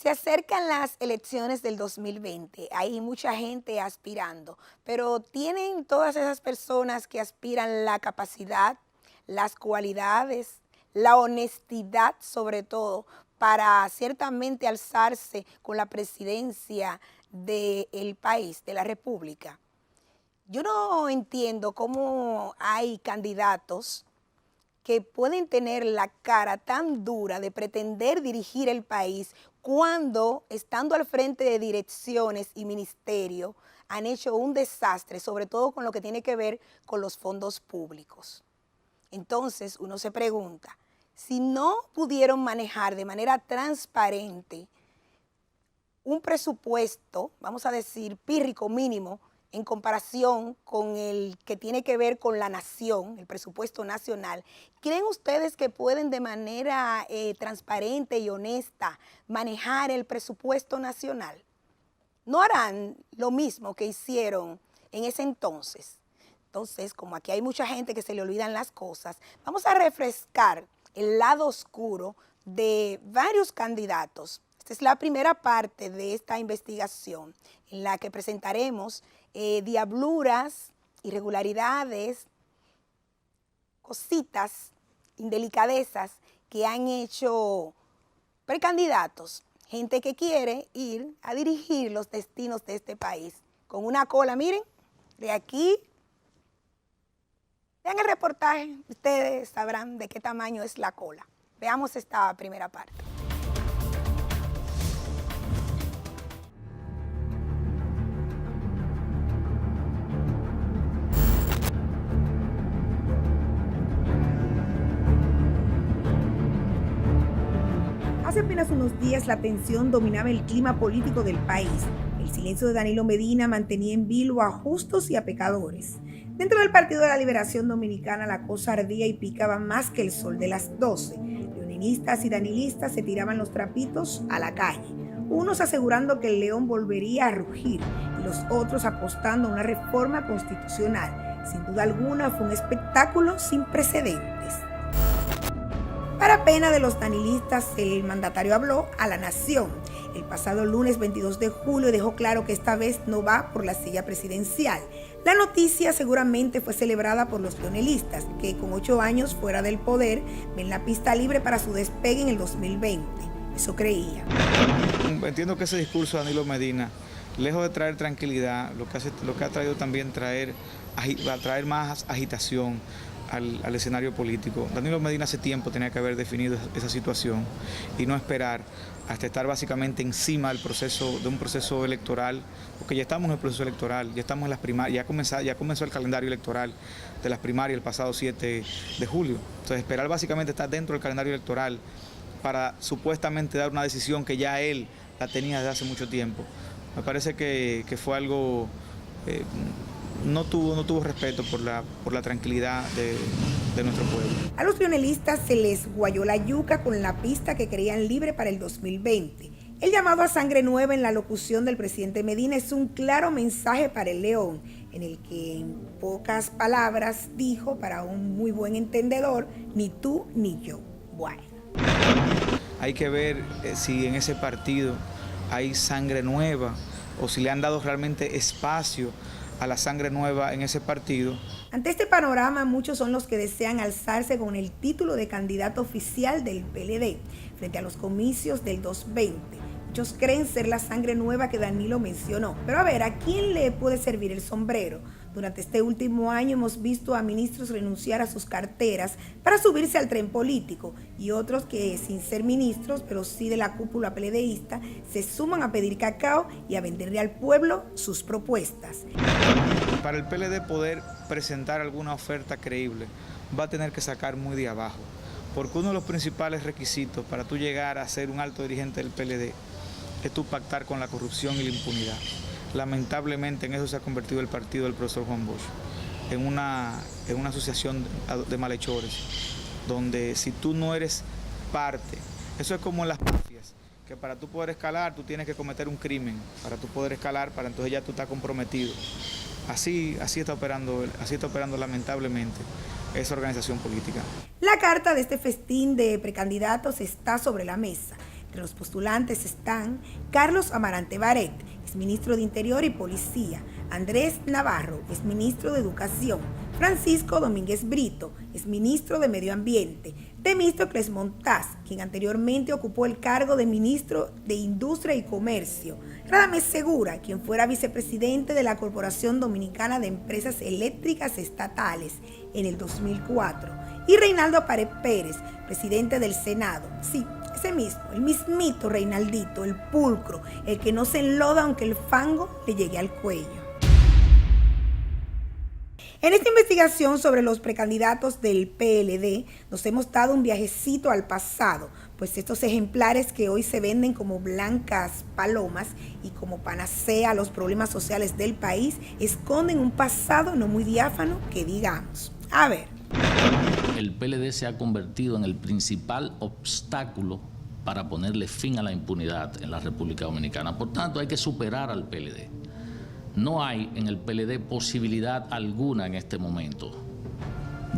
Se acercan las elecciones del 2020, hay mucha gente aspirando, pero ¿tienen todas esas personas que aspiran la capacidad, las cualidades, la honestidad sobre todo, para ciertamente alzarse con la presidencia del país, de la República? Yo no entiendo cómo hay candidatos que pueden tener la cara tan dura de pretender dirigir el país cuando, estando al frente de direcciones y ministerios, han hecho un desastre, sobre todo con lo que tiene que ver con los fondos públicos. Entonces, uno se pregunta, si no pudieron manejar de manera transparente un presupuesto, vamos a decir, pírrico mínimo, en comparación con el que tiene que ver con la nación, el presupuesto nacional, ¿creen ustedes que pueden de manera transparente y honesta manejar el presupuesto nacional? ¿No harán lo mismo que hicieron en ese entonces? Entonces, como aquí hay mucha gente que se le olvidan las cosas, vamos a refrescar el lado oscuro de varios candidatos. Esta es la primera parte de esta investigación en la que presentaremos diabluras, irregularidades, cositas, indelicadezas que han hecho precandidatos, gente que quiere ir a dirigir los destinos de este país. Con una cola, miren, de aquí, vean el reportaje, ustedes sabrán de qué tamaño es la cola. Veamos esta primera parte. Hace apenas unos días la tensión dominaba el clima político del país. El silencio de Danilo Medina mantenía en vilo a justos y a pecadores. Dentro del Partido de la Liberación Dominicana la cosa ardía y picaba más que el sol de las 12. Leoninistas y danilistas se tiraban los trapitos a la calle, unos asegurando que el león volvería a rugir y los otros apostando a una reforma constitucional. Sin duda alguna fue un espectáculo sin precedentes. Para pena de los danilistas, el mandatario habló a la nación el pasado lunes 22 de julio y dejó claro que esta vez no va por la silla presidencial. La noticia seguramente fue celebrada por los leonelistas, que con 8 años fuera del poder ven la pista libre para su despegue en el 2020. Eso creía. Entiendo que ese discurso de Danilo Medina, lejos de traer tranquilidad, lo que ha traído también va a traer más agitación al escenario político. Danilo Medina hace tiempo tenía que haber definido esa situación y no esperar hasta estar básicamente encima de un proceso electoral, porque ya estamos en el proceso electoral, ya estamos en las primarias, ya comenzó el calendario electoral de las primarias el pasado 7 de julio. Entonces esperar básicamente estar dentro del calendario electoral para supuestamente dar una decisión que ya él la tenía desde hace mucho tiempo. Me parece que fue algo... No tuvo respeto por la tranquilidad de nuestro pueblo. A los leonelistas se les guayó la yuca con la pista que creían libre para el 2020. El llamado a sangre nueva en la locución del presidente Medina es un claro mensaje para el león, en el que en pocas palabras dijo, para un muy buen entendedor, ni tú ni yo. Bueno. Hay que ver si en ese partido hay sangre nueva o si le han dado realmente espacio a la sangre nueva en ese partido. Ante este panorama, muchos son los que desean alzarse con el título de candidato oficial del PLD frente a los comicios del 2020. Muchos creen ser la sangre nueva que Danilo mencionó. Pero a ver, ¿a quién le puede servir el sombrero? Durante este último año hemos visto a ministros renunciar a sus carteras para subirse al tren político y otros que, sin ser ministros, pero sí de la cúpula PLDista, se suman a pedir cacao y a venderle al pueblo sus propuestas. Para el PLD poder presentar alguna oferta creíble, va a tener que sacar muy de abajo, porque uno de los principales requisitos para tú llegar a ser un alto dirigente del PLD es tú pactar con la corrupción y la impunidad. Lamentablemente en eso se ha convertido el partido del profesor Juan Bosch, en una asociación de malhechores, donde si tú no eres parte, eso es como en las mafias, que para tú poder escalar tú tienes que cometer un crimen, para tú poder escalar, para entonces ya tú estás comprometido. Así está operando lamentablemente esa organización política. La carta de este festín de precandidatos está sobre la mesa. Entre los postulantes están Carlos Amarante Barret, exministro de Interior y Policía, Andrés Navarro, exministro de Educación, Francisco Domínguez Brito, exministro de Medio Ambiente, Temístocles Montaz, quien anteriormente ocupó el cargo de ministro de Industria y Comercio, Radamés Segura, quien fuera vicepresidente de la Corporación Dominicana de Empresas Eléctricas Estatales en el 2004, y Reinaldo Pared Pérez, presidente del Senado. Sí, ese mismo, el mismito Reinaldito, el pulcro, el que no se enloda aunque el fango le llegue al cuello. En esta investigación sobre los precandidatos del PLD nos hemos dado un viajecito al pasado, pues estos ejemplares que hoy se venden como blancas palomas y como panacea a los problemas sociales del país esconden un pasado no muy diáfano que digamos. A ver. El PLD se ha convertido en el principal obstáculo para ponerle fin a la impunidad en la República Dominicana. Por tanto, hay que superar al PLD. No hay en el PLD posibilidad alguna en este momento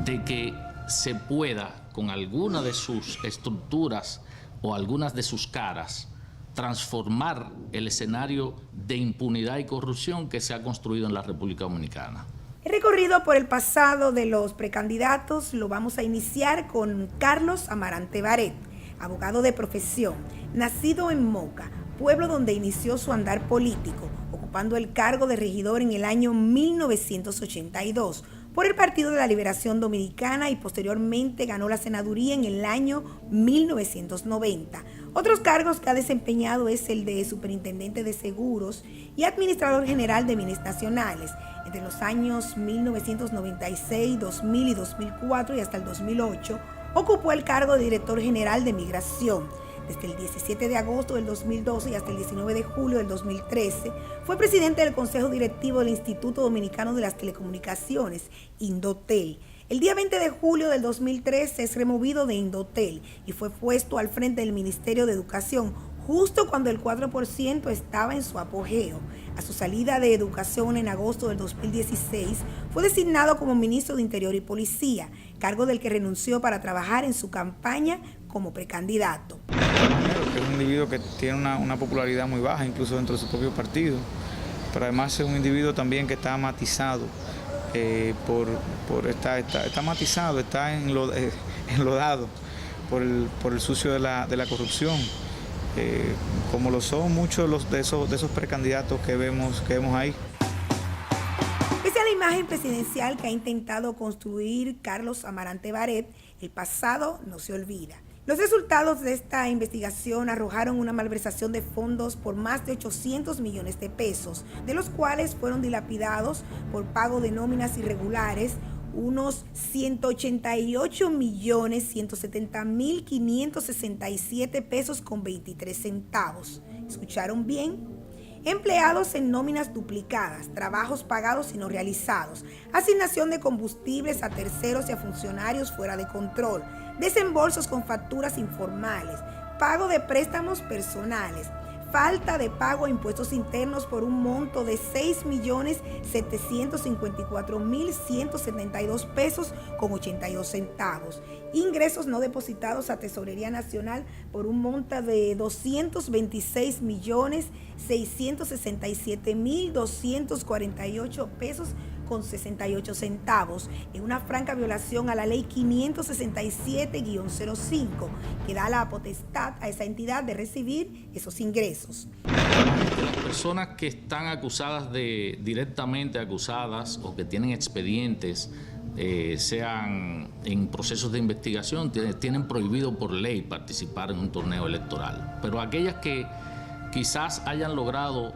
de que se pueda, con alguna de sus estructuras o algunas de sus caras, transformar el escenario de impunidad y corrupción que se ha construido en la República Dominicana. El recorrido por el pasado de los precandidatos lo vamos a iniciar con Carlos Amarante Barret, abogado de profesión, nacido en Moca, pueblo donde inició su andar político, ocupando el cargo de regidor en el año 1982 por el Partido de la Liberación Dominicana y posteriormente ganó la senaduría en el año 1990. Otros cargos que ha desempeñado es el de superintendente de seguros y administrador general de bienes nacionales entre los años 1996, 2000 y 2004 y hasta el 2008. Ocupó el cargo de director general de migración. Desde el 17 de agosto del 2012 y hasta el 19 de julio del 2013, fue presidente del Consejo Directivo del Instituto Dominicano de las Telecomunicaciones, Indotel. El día 20 de julio del 2013 es removido de Indotel y fue puesto al frente del Ministerio de Educación, justo cuando el 4% estaba en su apogeo. A su salida de Educación en agosto del 2016, fue designado como ministro de Interior y Policía, cargo del que renunció para trabajar en su campaña como precandidato. Primero, que es un individuo que tiene una popularidad muy baja, incluso dentro de su propio partido, pero además es un individuo también que está matizado, está matizado, está enlodado por el sucio de la corrupción, como lo son muchos de esos precandidatos que vemos ahí. Pese a la imagen presidencial que ha intentado construir Carlos Amarante Barret, el pasado no se olvida. Los resultados de esta investigación arrojaron una malversación de fondos por más de 800 millones de pesos, de los cuales fueron dilapidados por pago de nóminas irregulares unos 188.170.567 pesos con 23 centavos. ¿Escucharon bien? Empleados en nóminas duplicadas, trabajos pagados y no realizados, asignación de combustibles a terceros y a funcionarios fuera de control, desembolsos con facturas informales, pago de préstamos personales, falta de pago a impuestos internos por un monto de 6.754.172 pesos con 82 centavos, ingresos no depositados a Tesorería Nacional por un monto de 226.667.248 pesos con 68 centavos, en una franca violación a la ley 567-05, que da la potestad a esa entidad de recibir esos ingresos. Las personas que están directamente acusadas o que tienen expedientes, sean en procesos de investigación, tienen prohibido por ley participar en un torneo electoral. Pero aquellas que quizás hayan logrado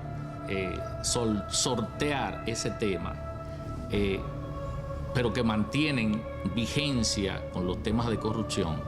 sortear ese tema, pero que mantienen vigencia con los temas de corrupción,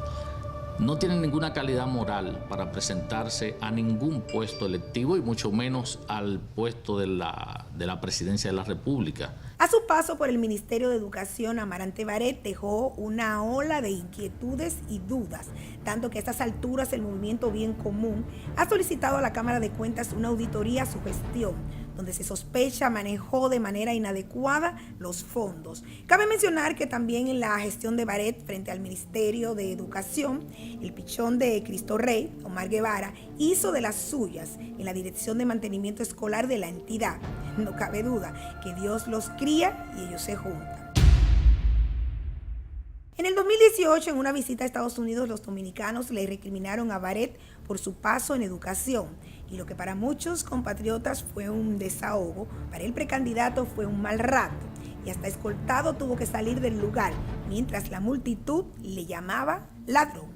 no tienen ninguna calidad moral para presentarse a ningún puesto electivo y mucho menos al puesto de la presidencia de la República. A su paso por el Ministerio de Educación, Amarante Barret dejó una ola de inquietudes y dudas, tanto que a estas alturas el Movimiento Bien Común ha solicitado a la Cámara de Cuentas una auditoría a su gestión, donde se sospecha manejó de manera inadecuada los fondos. Cabe mencionar que también en la gestión de Barrett frente al Ministerio de Educación, el pichón de Cristo Rey, Omar Guevara, hizo de las suyas en la Dirección de Mantenimiento Escolar de la entidad. No cabe duda que Dios los cría y ellos se juntan. En el 2018, en una visita a Estados Unidos, los dominicanos le recriminaron a Barrett por su paso en educación. Y lo que para muchos compatriotas fue un desahogo, para el precandidato fue un mal rato. Y hasta escoltado tuvo que salir del lugar, mientras la multitud le llamaba ladrón.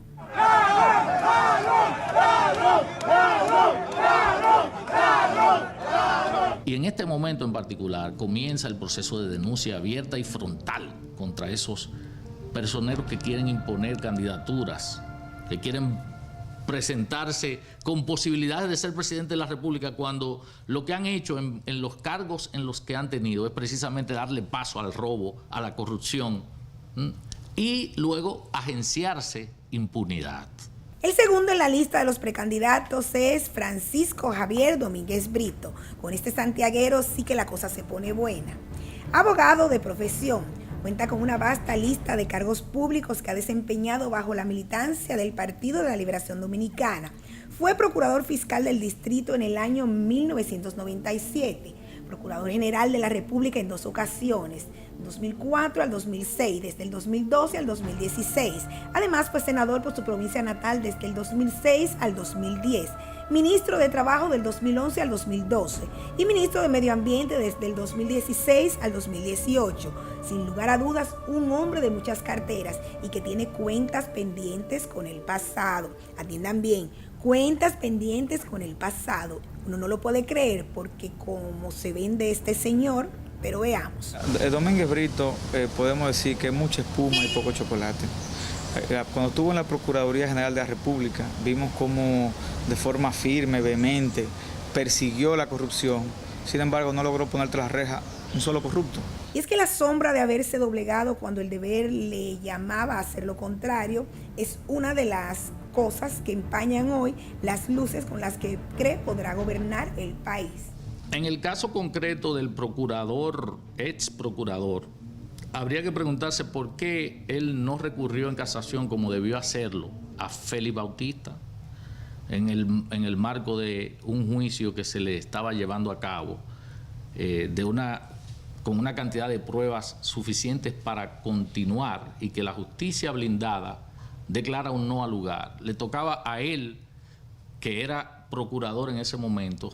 Y en este momento en particular comienza el proceso de denuncia abierta y frontal contra esos personeros que quieren imponer candidaturas, que quieren presentarse con posibilidades de ser presidente de la República, cuando lo que han hecho en los cargos en los que han tenido es precisamente darle paso al robo, a la corrupción, y luego agenciarse impunidad. El segundo en la lista de los precandidatos es Francisco Javier Domínguez Brito. Con este santiaguero sí que la cosa se pone buena. Abogado de profesión, cuenta con una vasta lista de cargos públicos que ha desempeñado bajo la militancia del Partido de la Liberación Dominicana. Fue procurador fiscal del distrito en el año 1997, procurador general de la República en 2 ocasiones, 2004 al 2006, desde el 2012 al 2016. Además, fue senador por su provincia natal desde el 2006 al 2010, ministro de Trabajo del 2011 al 2012 y ministro de Medio Ambiente desde el 2016 al 2018. Sin lugar a dudas, un hombre de muchas carteras y que tiene cuentas pendientes con el pasado. Atiendan bien, cuentas pendientes con el pasado. Uno no lo puede creer porque como se vende este señor, pero veamos. Domínguez Brito, podemos decir que es mucha espuma y poco chocolate. Cuando estuvo en la Procuraduría General de la República, vimos cómo de forma firme, vehemente, persiguió la corrupción. Sin embargo, no logró poner tras las rejas un solo corrupto. Y es que la sombra de haberse doblegado cuando el deber le llamaba a hacer lo contrario es una de las cosas que empañan hoy las luces con las que cree podrá gobernar el país. En el caso concreto del procurador, ex procurador, habría que preguntarse por qué él no recurrió en casación como debió hacerlo a Félix Bautista en el marco de un juicio que se le estaba llevando a cabo con una cantidad de pruebas suficientes para continuar y que la justicia blindada declara un no al lugar. Le tocaba a él, que era procurador en ese momento,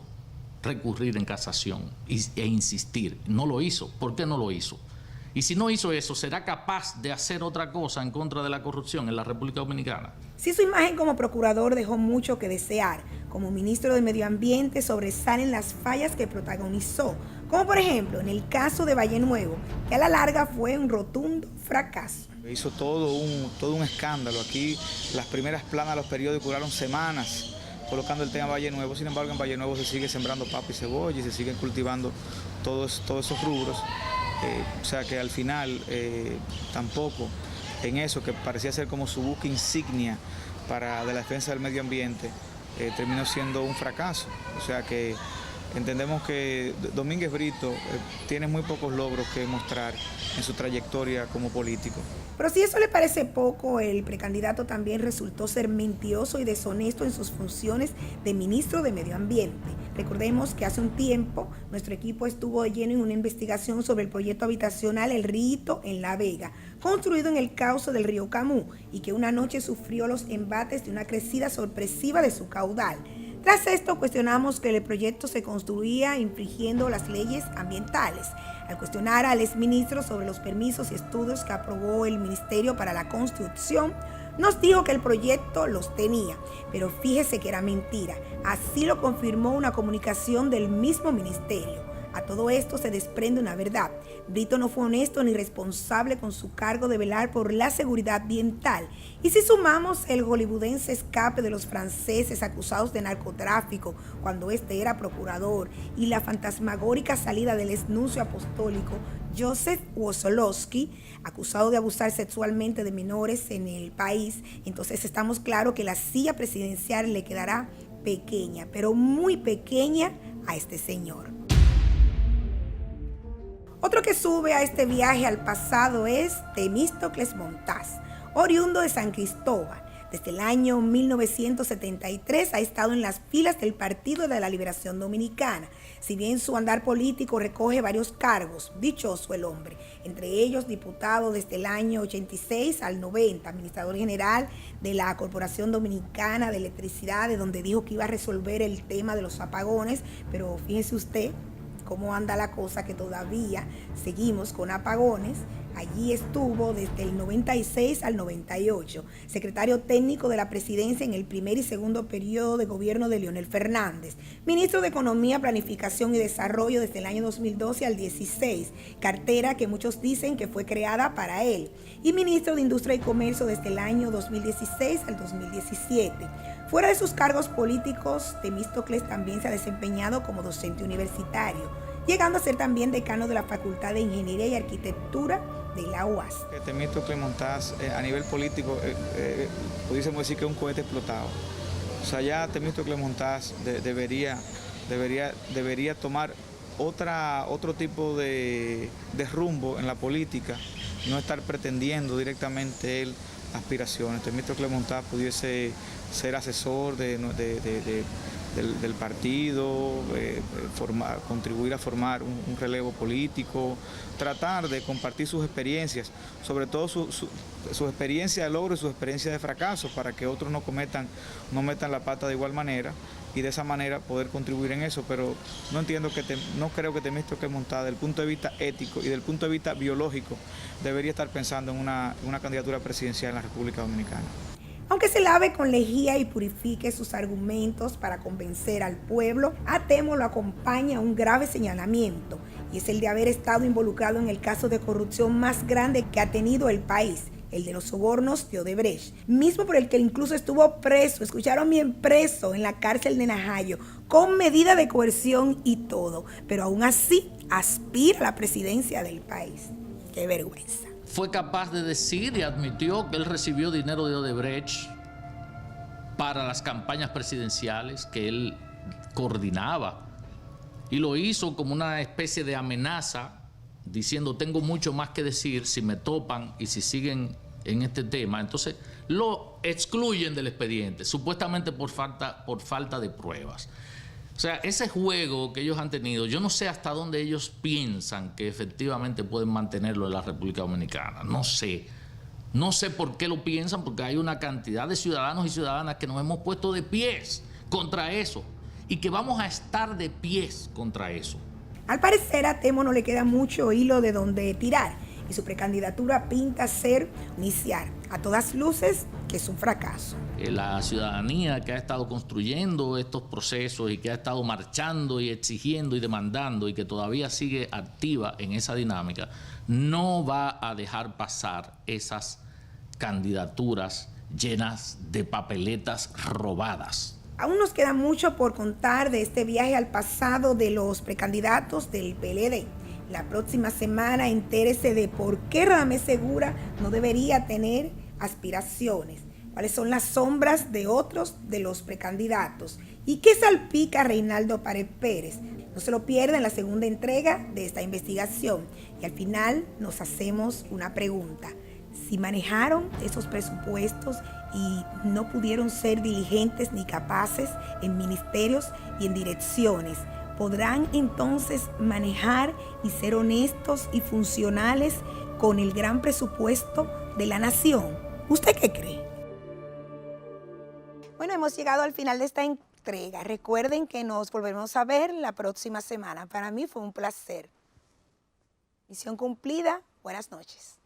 recurrir en casación e insistir. No lo hizo. ¿Por qué no lo hizo? Y si no hizo eso, ¿será capaz de hacer otra cosa en contra de la corrupción en la República Dominicana? Si su imagen como procurador dejó mucho que desear, como ministro de Medio Ambiente sobresalen las fallas que protagonizó, como por ejemplo en el caso de Valle Nuevo, que a la larga fue un rotundo fracaso. Hizo todo un escándalo. Aquí las primeras planas de los periódicos duraron semanas colocando el tema Valle Nuevo. Sin embargo, en Valle Nuevo se sigue sembrando papa y cebolla y se siguen cultivando todos esos rubros. O sea que al final tampoco en eso que parecía ser como su buque insignia de la defensa del medio ambiente terminó siendo un fracaso. O sea que entendemos que Domínguez Brito tiene muy pocos logros que mostrar en su trayectoria como político. Pero si eso le parece poco, el precandidato también resultó ser mentiroso y deshonesto en sus funciones de ministro de Medio Ambiente. Recordemos que hace un tiempo nuestro equipo estuvo de lleno en una investigación sobre el proyecto habitacional El Rito en La Vega, construido en el cauce del río Camú y que una noche sufrió los embates de una crecida sorpresiva de su caudal. Tras esto, cuestionamos que el proyecto se construía infringiendo las leyes ambientales. Al cuestionar al exministro sobre los permisos y estudios que aprobó el Ministerio para la Construcción, nos dijo que el proyecto los tenía, pero fíjese que era mentira. Así lo confirmó una comunicación del mismo ministerio. A todo esto se desprende una verdad. Brito no fue honesto ni responsable con su cargo de velar por la seguridad ambiental. Y si sumamos el hollywoodense escape de los franceses acusados de narcotráfico cuando este era procurador y la fantasmagórica salida del exnuncio apostólico Joseph Wosolowski, acusado de abusar sexualmente de menores en el país, entonces estamos claros que la silla presidencial le quedará pequeña, pero muy pequeña a este señor. Otro que sube a este viaje al pasado es Temístocles Montaz, oriundo de San Cristóbal. Desde el año 1973 ha estado en las filas del Partido de la Liberación Dominicana. Si bien su andar político recoge varios cargos, dichoso el hombre, entre ellos diputado desde el año 86 al 90, administrador general de la Corporación Dominicana de Electricidad, de donde dijo que iba a resolver el tema de los apagones, pero fíjese usted cómo anda la cosa, que todavía seguimos con apagones. Allí estuvo desde el 96 al 98, secretario técnico de la presidencia en el primer y segundo periodo de gobierno de Leonel Fernández, ministro de Economía, Planificación y Desarrollo desde el año 2012 al 16, cartera que muchos dicen que fue creada para él, y ministro de Industria y Comercio desde el año 2016 al 2017. Fuera de sus cargos políticos, Temístocles también se ha desempeñado como docente universitario, llegando a ser también decano de la Facultad de Ingeniería y Arquitectura de la UAS. Temístocles Montaz, a nivel político, pudiésemos decir que es un cohete explotado. O sea, ya Temístocles Montaz debería tomar otro tipo de rumbo en la política, no estar pretendiendo directamente él aspiraciones. Temístocles Montaz pudiese ser asesor del partido, contribuir a formar un relevo político, tratar de compartir sus experiencias, sobre todo su experiencia de logro y su experiencia de fracaso, para que otros no metan la pata de igual manera, y de esa manera poder contribuir en eso. Pero no creo que Temístocles Montaz, desde el punto de vista ético y desde el punto de vista biológico, debería estar pensando en una candidatura presidencial en la República Dominicana. Aunque se lave con lejía y purifique sus argumentos para convencer al pueblo, a Temo lo acompaña un grave señalamiento, y es el de haber estado involucrado en el caso de corrupción más grande que ha tenido el país, el de los sobornos de Odebrecht, mismo por el que incluso estuvo preso, escucharon bien, preso en la cárcel de Najayo, con medida de coerción y todo, pero aún así aspira a la presidencia del país. ¡Qué vergüenza! Fue capaz de decir y admitió que él recibió dinero de Odebrecht para las campañas presidenciales que él coordinaba, y lo hizo como una especie de amenaza, diciendo: tengo mucho más que decir si me topan y si siguen en este tema. Entonces lo excluyen del expediente, supuestamente por falta de pruebas. O sea, ese juego que ellos han tenido, yo no sé hasta dónde ellos piensan que efectivamente pueden mantenerlo en la República Dominicana. No sé. No sé por qué lo piensan, porque hay una cantidad de ciudadanos y ciudadanas que nos hemos puesto de pies contra eso, y que vamos a estar de pies contra eso. Al parecer a Temo no le queda mucho hilo de donde tirar, y su precandidatura pinta ser iniciar a todas luces que es un fracaso. La ciudadanía que ha estado construyendo estos procesos y que ha estado marchando y exigiendo y demandando, y que todavía sigue activa en esa dinámica, no va a dejar pasar esas candidaturas llenas de papeletas robadas. Aún nos queda mucho por contar de este viaje al pasado de los precandidatos del PLD. La próxima semana entérese de por qué Radamés Segura no debería tener aspiraciones, cuáles son las sombras de otros de los precandidatos y qué salpica a Reinaldo Pared Pérez. No se lo pierda en la segunda entrega de esta investigación, y al final nos hacemos una pregunta: si manejaron esos presupuestos y no pudieron ser diligentes ni capaces en ministerios y en direcciones, ¿podrán entonces manejar y ser honestos y funcionales con el gran presupuesto de la nación? ¿Usted qué cree? Bueno, hemos llegado al final de esta entrega. Recuerden que nos volvemos a ver la próxima semana. Para mí fue un placer. Misión cumplida. Buenas noches.